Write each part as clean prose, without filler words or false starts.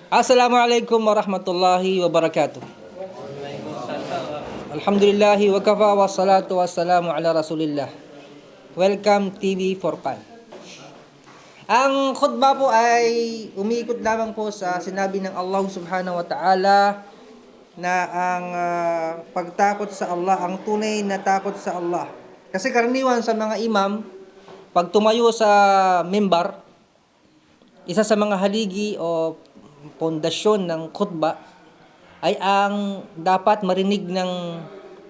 Assalamualaikum warahmatullahi wabarakatuh. Alhamdulillahi wa kafa wa salatu wa salamu ala rasulillah. Welcome TV Forpan. Ang khutbah po ay umiikot lamang po sa sinabi ng Allah subhanahu wa ta'ala na ang pagtakot sa Allah, ang tunay na takot sa Allah. Kasi karaniwan sa mga imam, pag tumayo sa mimbar, isa sa mga haligi o pundasyon ng khutbah ay ang dapat marinig ng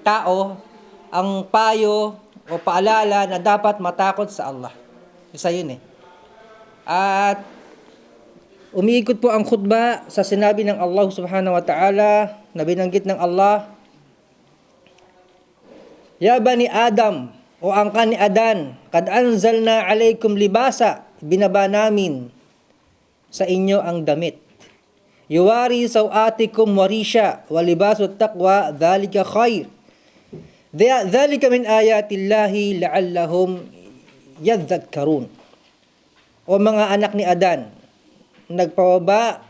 tao, ang payo o paalala na dapat matakot sa Allah. Isa yun eh. At umiikot po ang khutbah sa sinabi ng Allah subhanahu wa ta'ala na binanggit ng Allah, Ya bani Adam, o angka ni Adan, kad anzalna alaykum libasa, binaba namin sa inyo ang damit. Yuwari sawatikum warisha, walibasu taqwa, dhalika khair. Dhalika min ayatillahi la'allahum yadhakkarun. O mga anak ni Adan, nagpababa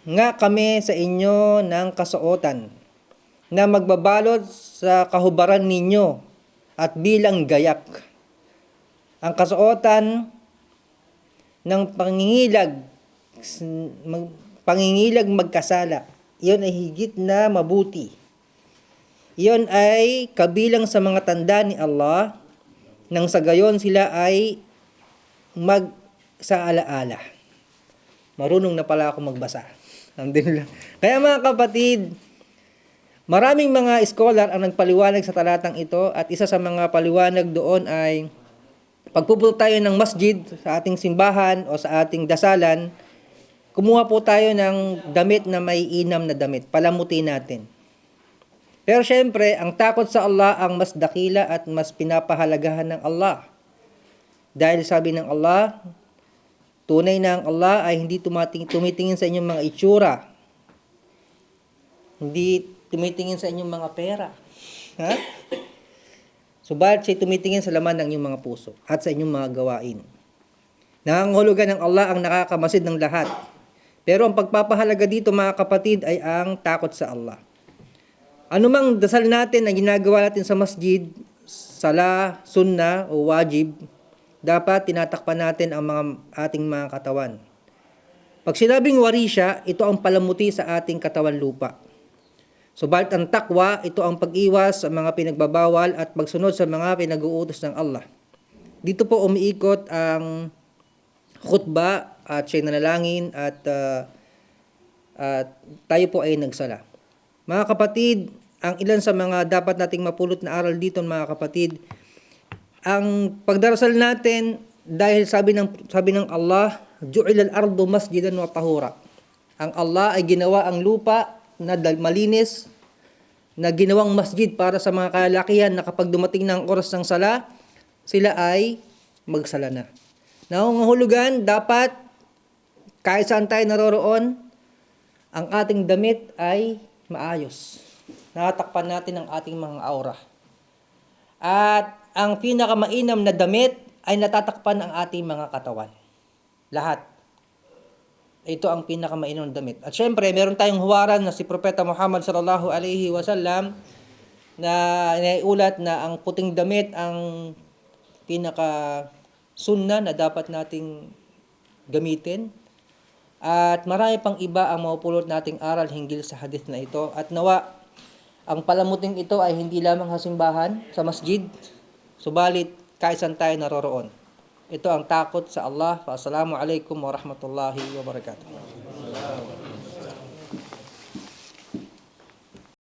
nga kami sa inyo ng kasuotan na magbabalot sa kahubaran ninyo at bilang gayak. Ang kasuotan ng pangingilag magkasala, iyon ay higit na mabuti. Iyon ay kabilang sa mga tanda ni Allah nang sa gayon sila ay magsaalaala. Marunong na pala ako magbasa. Alhamdulillah. Kaya mga kapatid, maraming mga scholar ang nagpaliwanag sa talatang ito at isa sa mga paliwanag doon ay pagpupunta tayo ng masjid sa ating simbahan o sa ating dasalan, kumuha po tayo ng damit na may inam na damit, palamuti natin. Pero syempre, ang takot sa Allah ang mas dakila at mas pinapahalagahan ng Allah. Dahil sabi ng Allah, tunay na ang Allah ay hindi tumitingin sa inyong mga itsura. Hindi tumitingin sa inyong mga pera. Ha? Subalit siya tumitingin sa laman ng inyong mga puso at sa inyong mga gawain. Nangangahulugan ng Allah ang nakakamasid ng lahat. Pero ang pagpapahalaga dito mga kapatid ay ang takot sa Allah. Anumang dasal natin na ginagawa natin sa masjid, sala, sunna o wajib, dapat tinatakpan natin ang ating mga katawan. Pag sinabing warisya, ito ang palamuti sa ating katawan lupa. Subalit ang takwa, ito ang pag-iwas sa mga pinagbabawal at pagsunod sa mga pinag-uutos ng Allah. Dito po umiikot ang khutbah at siya'y nanalangin at tayo po ay nagsala. Mga kapatid, ang ilan sa mga dapat nating mapulot na aral dito mga kapatid, ang pagdarasal natin dahil sabi ng Allah, Ju'ilal ardu masjidan wa tahura. Ang Allah ay ginawa ang lupa na malinis, na ginawang masjid para sa mga kalalakihan na kapag dumating ng oras ng sala, sila ay magsala na. Nangangahulugan, dapat kahit saan tayo naroroon, ang ating damit ay maayos. Natatakpan natin ang ating mga aura. At ang pinakamainam na damit ay natatakpan ang ating mga katawan. Lahat. Ito ang pinakamainam na damit. At syempre, meron tayong huwaran na si Propeta Muhammad sallallahu alaihi wasallam na inaiulat na ang puting damit ang pinaka sunna na dapat nating gamitin. At marami pang iba ang mapupulot nating aral hinggil sa hadith na ito. At nawa, ang palamuting ito ay hindi lamang sa simbahan, sa masjid, subalit kahit saan tayo naroroon. Ito ang takot sa Allah. Assalamualaikum warahmatullahi wabarakatuh.